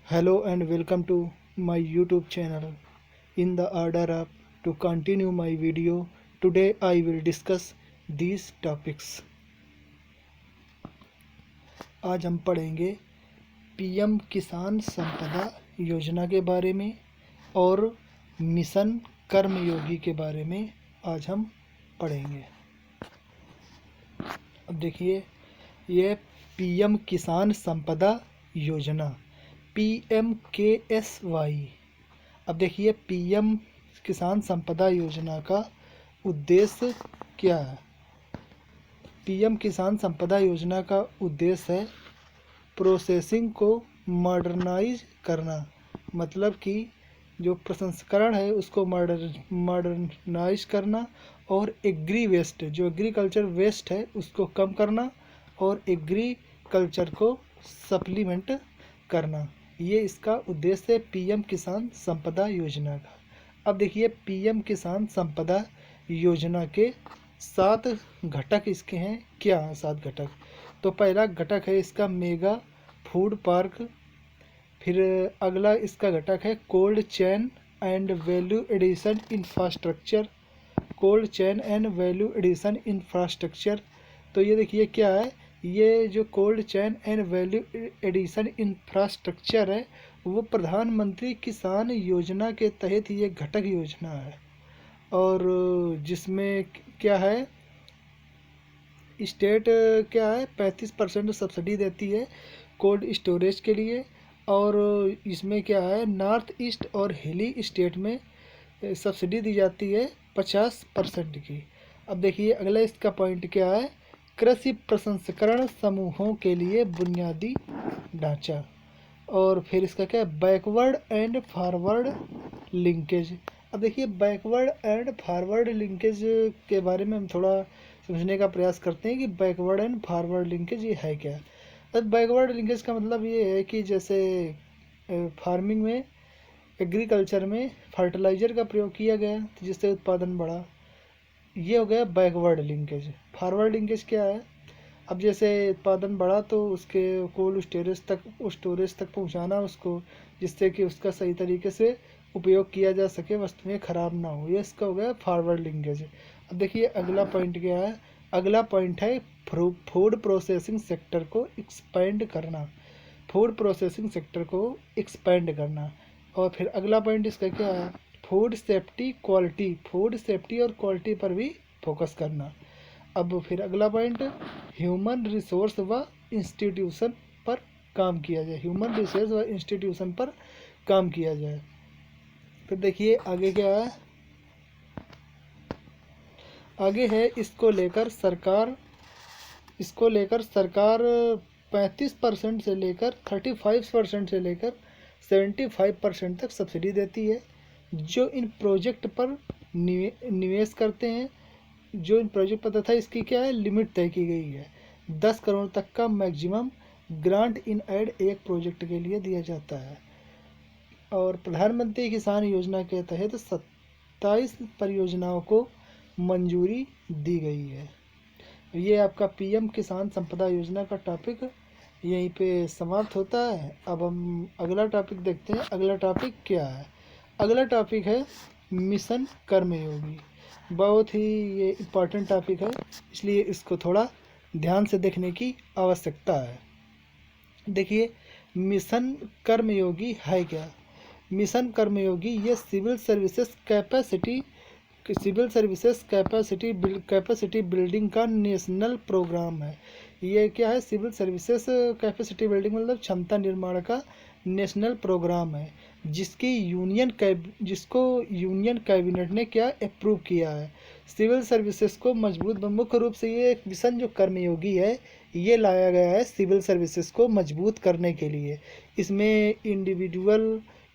Hello and welcome to my YouTube channel. In the order of to continue my video, today I will discuss these topics. आज हम पढ़ेंगे PM किसान संपदा योजना के बारे में और मिशन कर्मयोगी के बारे में आज हम पढ़ेंगे। अब देखिए, ये पीएम किसान संपदा योजना PMKSY। अब देखिए, पीएम किसान संपदा योजना का उद्देश्य क्या है। पीएम किसान संपदा योजना का उद्देश्य है प्रोसेसिंग को मॉडर्नाइज करना, मतलब कि जो प्रसंस्करण है उसको मॉडर्नाइज करना, और एग्री वेस्ट, जो एग्रीकल्चर वेस्ट है उसको कम करना, और एग्रीकल्चर को सप्लीमेंट करना। ये इसका उद्देश्य है पीएम किसान संपदा योजना का। अब देखिए, पीएम किसान संपदा योजना के 7 घटक इसके हैं। क्या हैं 7 घटक? तो पहला घटक है इसका मेगा फूड पार्क। फिर अगला इसका घटक है cold chain and value addition infrastructure. Cold chain and value addition infrastructure. तो ये देखिए क्या है, ये जो cold chain and value addition infrastructure है वो प्रधानमंत्री किसान योजना के तहत ये घटक योजना है, और जिसमें क्या है, स्टेट क्या है 35% सब्सिडी देती है कोल्ड स्टोरेज के लिए, और इसमें क्या है नॉर्थ ईस्ट और हिली स्टेट में सब्सिडी दी जाती है 50% की। अब देखिए अगला इसका पॉइंट क्या है, कृषि प्रसंस्करण समूहों के लिए बुनियादी ढांचा। और फिर इसका क्या है, बैकवर्ड एंड फॉरवर्ड लिंकेज। अब देखिए, बैकवर्ड एंड फॉरवर्ड लिंकेज के बारे में हम थोड़ा समझने का प्रयास करते हैं कि बैकवर्ड एंड फॉरवर्ड लिंकेज ये है क्या। अब बैकवर्ड लिंकेज का मतलब ये है कि जैसे फार्मिंग में, एग्रीकल्चर में फर्टिलाइज़र का प्रयोग किया गया तो जिससे उत्पादन बढ़ा, ये हो गया बैकवर्ड लिंकेज। फॉरवर्ड लिंकेज क्या है, अब जैसे उत्पादन बढ़ा तो उसके कोल्ड स्टोरेज तक पहुंचाना उसको, जिससे कि उसका सही तरीके से उपयोग किया जा सके, वस्तुएं खराब ना हो, ये इसका हो गया फॉरवर्ड लिंकेज। अब देखिए अगला पॉइंट क्या है, अगला पॉइंट है फूड प्रोसेसिंग सेक्टर को एक्सपेंड करना। फूड प्रोसेसिंग सेक्टर को एक्सपेंड करना। और फिर अगला पॉइंट इसका क्या है, food safety quality, food safety और क्वालिटी पर भी फोकस करना। अब फिर अगला पॉइंट, ह्यूमन रिसोर्स व इंस्टीट्यूशन पर काम किया जाए, ह्यूमन रिसोर्स व इंस्टीट्यूशन पर काम किया जाए। फिर देखिए आगे क्या है, आगे है इसको लेकर सरकार 35% से लेकर 35% से लेकर 75% तक सब्सिडी देती है जो इन प्रोजेक्ट पर निवेश करते हैं, जो इन प्रोजेक्ट पर, तथा इसकी क्या है लिमिट तय की गई है। 10 करोड़ तक का मैक्सिमम ग्रांट इन एड एक प्रोजेक्ट के लिए दिया जाता है। और प्रधानमंत्री किसान योजना के तहत 27 परियोजनाओं को मंजूरी दी गई है। ये आपका पीएम किसान संपदा योजना का टॉपिक यहीं पे समाप्त होता है। अब हम अगला टॉपिक देखते हैं। अगला टॉपिक क्या है, अगला टॉपिक है मिशन कर्मयोगी। बहुत ही ये इम्पॉर्टेंट टॉपिक है, इसलिए इसको थोड़ा ध्यान से देखने की आवश्यकता है। देखिए, मिशन कर्मयोगी है क्या। मिशन कर्मयोगी ये कैपेसिटी बिल्डिंग का नेशनल प्रोग्राम है। ये क्या है, सिविल सर्विसेज कैपेसिटी बिल्डिंग मतलब क्षमता निर्माण का नेशनल प्रोग्राम है, जिसको यूनियन कैबिनेट ने क्या अप्रूव किया है। सिविल सर्विसेज को मजबूत, मुख्य रूप से ये मिशन जो कर्मयोगी है ये लाया गया है सिविल सर्विसेज को मजबूत करने के लिए। इसमें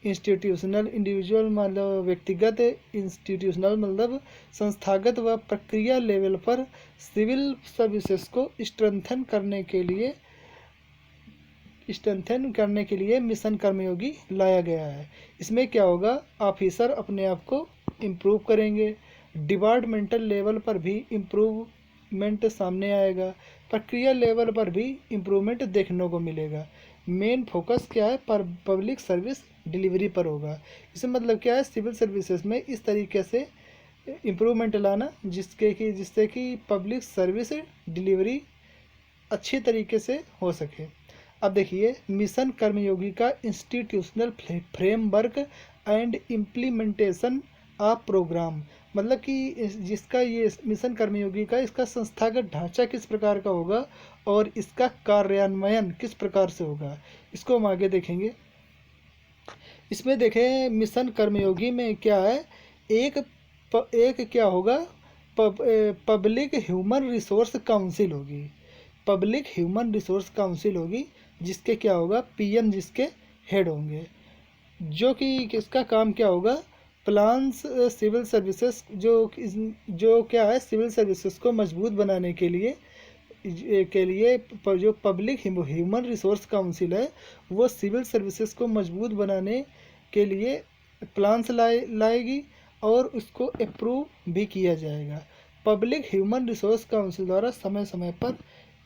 इंडिविजुअल मतलब व्यक्तिगत, इंस्टीट्यूशनल मतलब संस्थागत व प्रक्रिया लेवल पर सिविल सर्विसेज को स्ट्रेंथन करने के लिए मिशन कर्मयोगी लाया गया है। इसमें क्या होगा, ऑफिसर अपने आप को इम्प्रूव करेंगे, डिपार्टमेंटल लेवल पर भी इम्प्रूवमेंट सामने आएगा, प्रक्रिया लेवल पर भी इम्प्रूवमेंट देखने को मिलेगा। मेन फोकस क्या है, पर पब्लिक सर्विस डिलीवरी पर होगा। इसमें मतलब क्या है, सिविल सर्विसेज में इस तरीके से इम्प्रूवमेंट लाना जिससे कि पब्लिक सर्विस डिलीवरी अच्छी तरीके से हो सके। अब देखिए, मिशन कर्मयोगी का institutional framework and implementation of programme, मतलब कि जिसका ये मिशन कर्मयोगी का इसका संस्थागत ढांचा किस प्रकार का होगा और इसका कार्यान्वयन किस प्रकार से होगा, इसको हम आगे देखेंगे। इसमें देखें, मिशन कर्मयोगी में क्या है, एक क्या होगा, पब्लिक ह्यूमन रिसोर्स काउंसिल होगी। पब्लिक ह्यूमन रिसोर्स काउंसिल होगी, जिसके क्या होगा, पीएम जिसके हेड होंगे, जो कि किसका काम क्या होगा, प्लान्स सिविल सर्विसेज जो क्या है, सिविल सर्विसेज को मजबूत बनाने के लिए जो पब्लिक ह्यूमन रिसोर्स काउंसिल है, वो सिविल सर्विसेज को मजबूत बनाने के लिए प्लान्स लाएगी और उसको अप्रूव भी किया जाएगा। पब्लिक ह्यूमन रिसोर्स काउंसिल द्वारा समय समय पर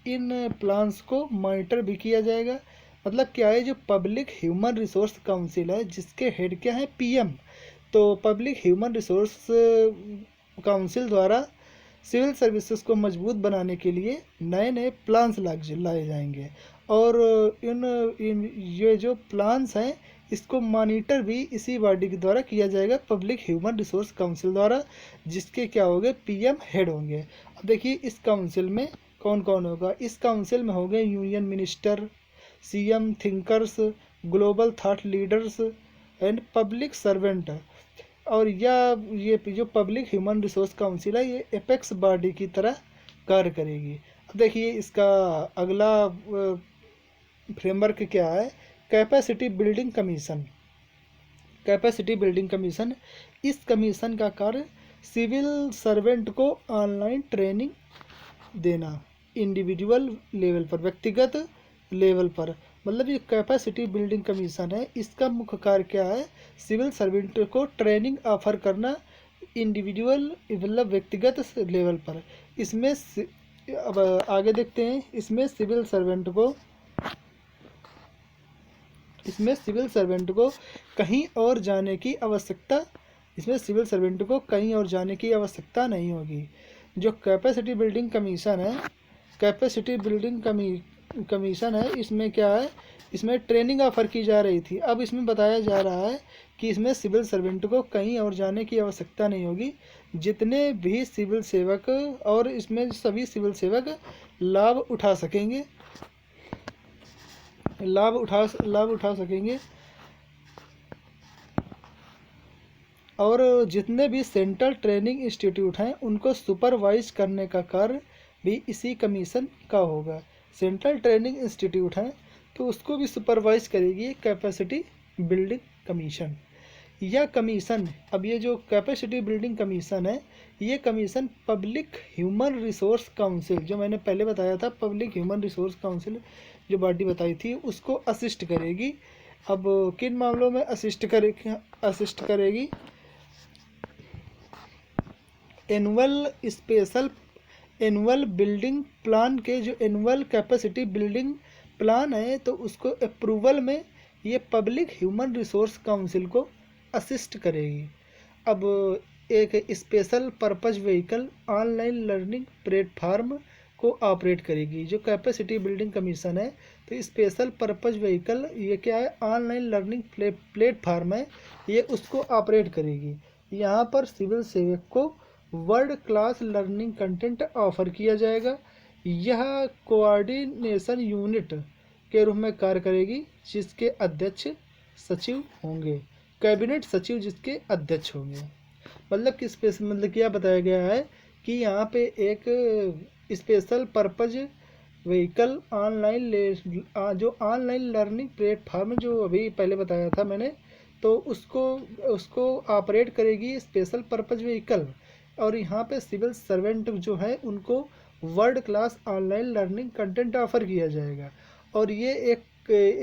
इन प्लान्स को मॉनिटर भी किया जाएगा। मतलब क्या है, जो पब्लिक ह्यूमन रिसोर्स काउंसिल है जिसके हेड क्या है, पीएम, तो पब्लिक ह्यूमन रिसोर्स काउंसिल द्वारा सिविल सर्विसेज को मजबूत बनाने के लिए नए नए प्लान्स लाए जाएंगे और ये जो प्लान्स हैं इसको मॉनिटर भी इसी बॉडी के द्वारा किया जाएगा, पब्लिक ह्यूमन रिसोर्स काउंसिल द्वारा, जिसके क्या होंगे, पीएम हेड होंगे। अब देखिए, इस काउंसिल में कौन कौन होगा, इस काउंसिल में होंगे union minister, CM, thinkers, global thought leaders and public servant. और ये जो पब्लिक ह्यूमन रिसोर्स काउंसिल है, ये एपेक्स बॉडी की तरह कार्य करेगी। अब देखिए, इसका अगला फ्रेमवर्क क्या है, capacity building commission. Capacity building commission, इस कमीशन का कार्य सिविल सर्वेंट को ऑनलाइन ट्रेनिंग देना, इंडिविजुअल लेवल पर, व्यक्तिगत लेवल पर। मतलब ये कैपेसिटी बिल्डिंग कमीशन है, इसका मुख्य कार्य क्या है, सिविल सर्वेंट को ट्रेनिंग ऑफर करना, इंडिविजुअल मतलब व्यक्तिगत लेवल पर। इसमें अब आगे देखते हैं, इसमें सिविल सर्वेंट को कहीं और जाने की आवश्यकता इसमें सिविल सर्वेंट को कहीं और जाने की आवश्यकता नहीं होगी। जो कैपेसिटी बिल्डिंग कमीशन है, इसमें क्या है, इसमें ट्रेनिंग ऑफर की जा रही थी। अब इसमें बताया जा रहा है कि इसमें सिविल सर्वेंट को कहीं और जाने की आवश्यकता नहीं होगी। जितने भी सिविल सेवक और इसमें सभी सिविल सेवक लाभ उठा सकेंगे और जितने भी सेंट्रल ट्रेनिंग इंस्टीट्यूट हैं उनको सुपरवाइज करने का कार्य भी इसी कमीशन का होगा। सेंट्रल ट्रेनिंग इंस्टीट्यूट हैं तो उसको भी सुपरवाइज करेगी कैपेसिटी बिल्डिंग कमीशन। यह कमीशन, अब ये जो कैपेसिटी बिल्डिंग कमीशन है, ये commission public human resource council, जो मैंने पहले बताया था, पब्लिक ह्यूमन रिसोर्स काउंसिल जो बॉडी बताई थी, उसको असिस्ट करेगी। अब किन मामलों में असिस्ट करेगी, एनुअल बिल्डिंग प्लान के जो एनुअल कैपेसिटी बिल्डिंग प्लान है, तो उसको अप्रूवल में ये पब्लिक ह्यूमन रिसोर्स काउंसिल को असिस्ट करेगी। अब एक special purpose vehicle online learning platform को ऑपरेट करेगी। जो कैपेसिटी बिल्डिंग कमीशन है, तो स्पेशल पर्पज व्हीकल ये क्या है, ऑनलाइन लर्निंग प्लेटफार्म है, ये उसको ऑपरेट करेगी। यहाँ पर सिविल सेवक को world class learning content offer किया जाएगा। यह कोऑर्डिनेशन यूनिट के रूप में कार्य करेगी, जिसके अध्यक्ष सचिव होंगे, कैबिनेट सचिव जिसके अध्यक्ष होंगे। मतलब क्या बताया गया है कि यहाँ पे एक स्पेशल पर्पज व्हीकल जो ऑनलाइन लर्निंग प्लेटफार्म जो अभी पहले बताया था मैंने, तो उसको ऑपरेट करेगी स्पेशल पर्पज व्हीकल। और यहाँ पे सिविल सर्वेंट जो है उनको world class online learning content offer किया जाएगा। और ये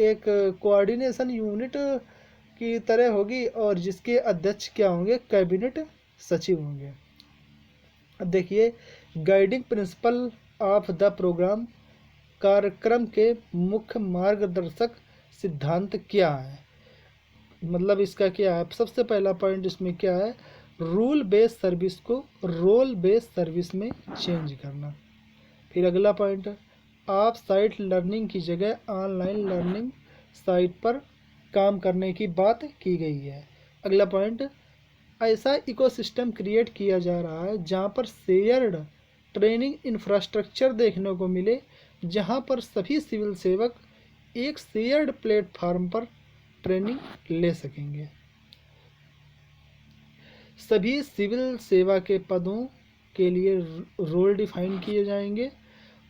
एक कोऑर्डिनेशन यूनिट की तरह होगी और जिसके अध्यक्ष क्या होंगे, कैबिनेट सचिव होंगे। अब देखिए, guiding principle of the programme, कार्यक्रम के मुख्य मार्गदर्शक सिद्धांत क्या है, मतलब इसका क्या है। सबसे पहला पॉइंट इसमें क्या है, रूल बेस्ड सर्विस को रोल बेस्ड सर्विस में चेंज करना। फिर अगला पॉइंट, आप साइट लर्निंग की जगह ऑनलाइन लर्निंग साइट पर काम करने की बात की गई है। अगला पॉइंट, ऐसा इकोसिस्टम क्रिएट किया जा रहा है जहां पर शेयर्ड ट्रेनिंग इंफ्रास्ट्रक्चर देखने को मिले, जहां पर सभी सिविल सेवक एक शेयर्ड प्लेटफॉर्म पर ट्रेनिंग ले सकेंगे। सभी सिविल सेवा के पदों के लिए रोल डिफाइन किए जाएंगे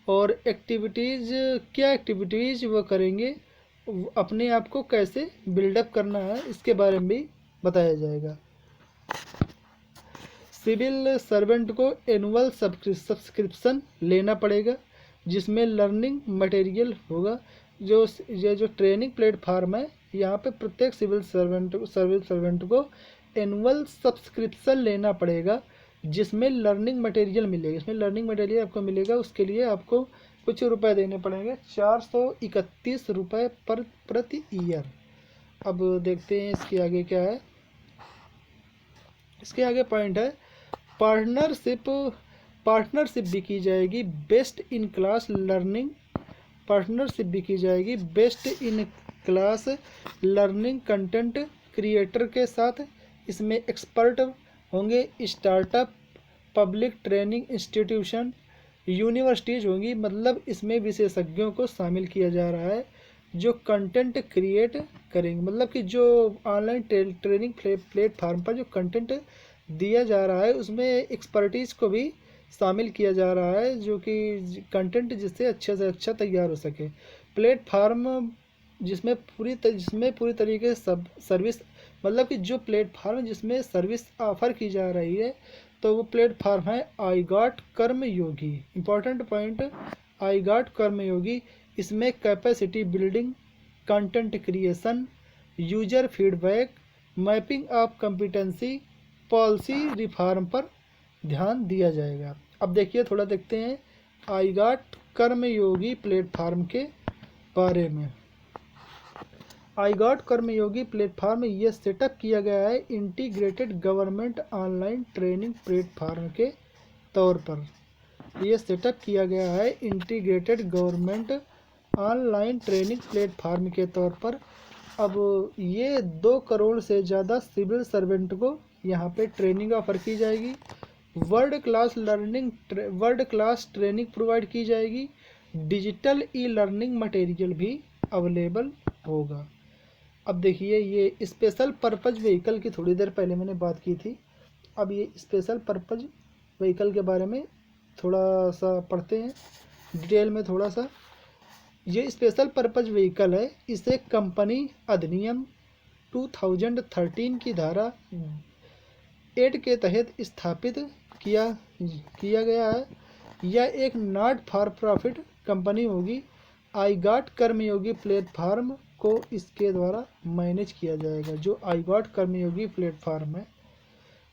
और एक्टिविटीज़, क्या एक्टिविटीज़ वो करेंगे, अपने आप को कैसे बिल्डअप करना है इसके बारे में भी बताया जाएगा। सिविल सर्वेंट को एनुअल सब्सक्रिप्शन लेना पड़ेगा जिसमें लर्निंग मटेरियल होगा। जो ये जो ट्रेनिंग प्लेटफार्म है, यहाँ पे प्रत्येक सिविल सर्वेंट को एनुअल सब्सक्रिप्शन लेना पड़ेगा जिसमें लर्निंग मटेरियल मिलेगा। इसमें लर्निंग मटेरियल आपको मिलेगा, उसके लिए आपको कुछ रुपए देने पड़ेंगे, 431 रुपये पर प्रति ईयर। अब देखते हैं इसके आगे क्या है। इसके आगे पॉइंट है, पार्टनरशिप पार्टनरशिप भी की जाएगी best in class learning, partnership भी की जाएगी best in class learning content creator के साथ। इसमें एक्सपर्ट होंगे startup, public training institution, universities होंगी, मतलब इसमें विशेषज्ञों को शामिल किया जा रहा है जो कंटेंट क्रिएट करेंगे। मतलब कि जो ऑनलाइन ट्रेनिंग प्लेटफार्म पर जो कंटेंट दिया जा रहा है उसमें एक्सपर्टीज़ को भी शामिल किया जा रहा है, जो कि कंटेंट जिससे अच्छे से अच्छा तैयार हो सके। प्लेटफार्म जिसमें पूरी तरीके से सब सर्विस, मतलब कि जो प्लेटफार्म जिसमें सर्विस ऑफर की जा रही है तो वो प्लेटफार्म है आईगॉट कर्मयोगी। इंपॉर्टेंट पॉइंट, आईगॉट कर्मयोगी। इसमें capacity building, content creation, user feedback, mapping of competency, policy reform पर ध्यान दिया जाएगा। अब देखिए, थोड़ा देखते हैं आईगॉट कर्मयोगी प्लेटफार्म के बारे में। आईगॉट कर्मयोगी प्लेटफार्म ये सेटअप किया गया है integrated government online training platform के तौर पर। ये सेटअप किया गया है integrated government online training platform के तौर पर। अब ये 2 करोड़ से ज़्यादा सिविल सर्वेंट को यहाँ पे ट्रेनिंग ऑफर की जाएगी। वर्ल्ड क्लास ट्रेनिंग प्रोवाइड की जाएगी। डिजिटल ई लर्निंग मटेरियल भी अवेलेबल होगा। अब देखिए, ये स्पेशल पर्पज व्हीकल की थोड़ी देर पहले मैंने बात की थी। अब ये स्पेशल पर्पज व्हीकल के बारे में थोड़ा सा पढ़ते हैं डिटेल में थोड़ा सा। ये स्पेशल पर्पज व्हीकल है, इसे कंपनी अधिनियम 2013 की धारा 8 के तहत स्थापित किया गया है। यह एक नॉट फॉर प्रॉफिट कंपनी होगी। आईगॉट कर्मयोगी प्लेटफार्म को इसके द्वारा मैनेज किया जाएगा। जो आईगॉट कर्मयोगी प्लेटफार्म है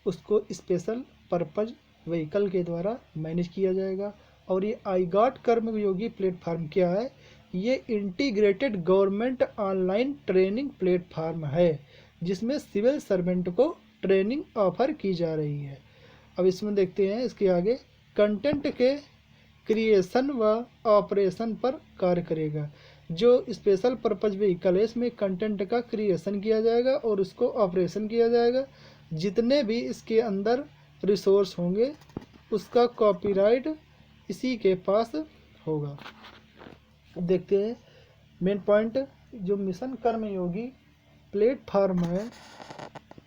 उसको स्पेशल पर्पज व्हीकल के द्वारा मैनेज किया जाएगा। और ये आईगॉट कर्मयोगी प्लेटफार्म क्या है, ये integrated government online training platform है जिसमें सिविल सर्वेंट को ट्रेनिंग ऑफर की जा रही है। अब इसमें देखते हैं इसके आगे, कंटेंट के क्रिएशन व ऑपरेशन पर कार्य करेगा। जो स्पेशल पर्पज व्हीकल है इसमें कंटेंट का क्रिएशन किया जाएगा और उसको ऑपरेशन किया जाएगा। जितने भी इसके अंदर रिसोर्स होंगे उसका कॉपीराइट इसी के पास होगा। देखते हैं मेन पॉइंट, जो मिशन कर्मयोगी प्लेटफार्म है,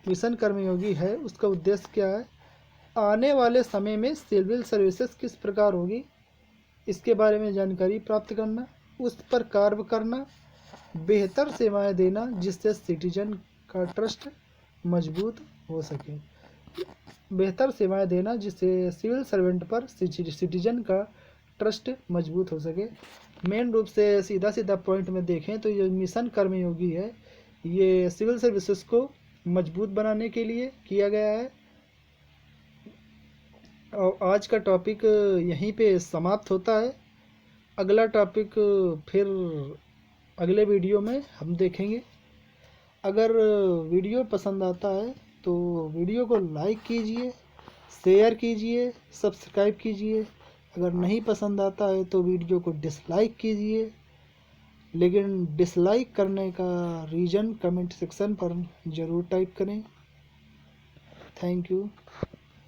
मिशन कर्मयोगी है, उसका उद्देश्य क्या है। आने वाले समय में सिविल सर्विसेज किस प्रकार होगी इसके बारे में जानकारी प्राप्त करना, उस पर कार्य करना, बेहतर सेवाएं देना जिससे सिटीजन का ट्रस्ट मजबूत हो सके। बेहतर सेवाएं देना जिससे सिविल सर्वेंट पर सिटीजन का ट्रस्ट मजबूत हो सके। मेन रूप से सीधा सीधा पॉइंट में देखें तो ये मिशन कर्मयोगी है, ये सिविल सर्विसेज को मजबूत बनाने के लिए किया गया है। और आज का टॉपिक यहीं पे समाप्त होता है। अगला टॉपिक फिर अगले वीडियो में हम देखेंगे। अगर वीडियो पसंद आता है तो वीडियो को लाइक कीजिए, शेयर कीजिए, सब्सक्राइब कीजिए। अगर नहीं पसंद आता है तो वीडियो को डिसलाइक कीजिए, लेकिन डिसलाइक करने का रीज़न कमेंट सेक्शन पर ज़रूर टाइप करें। Thank you.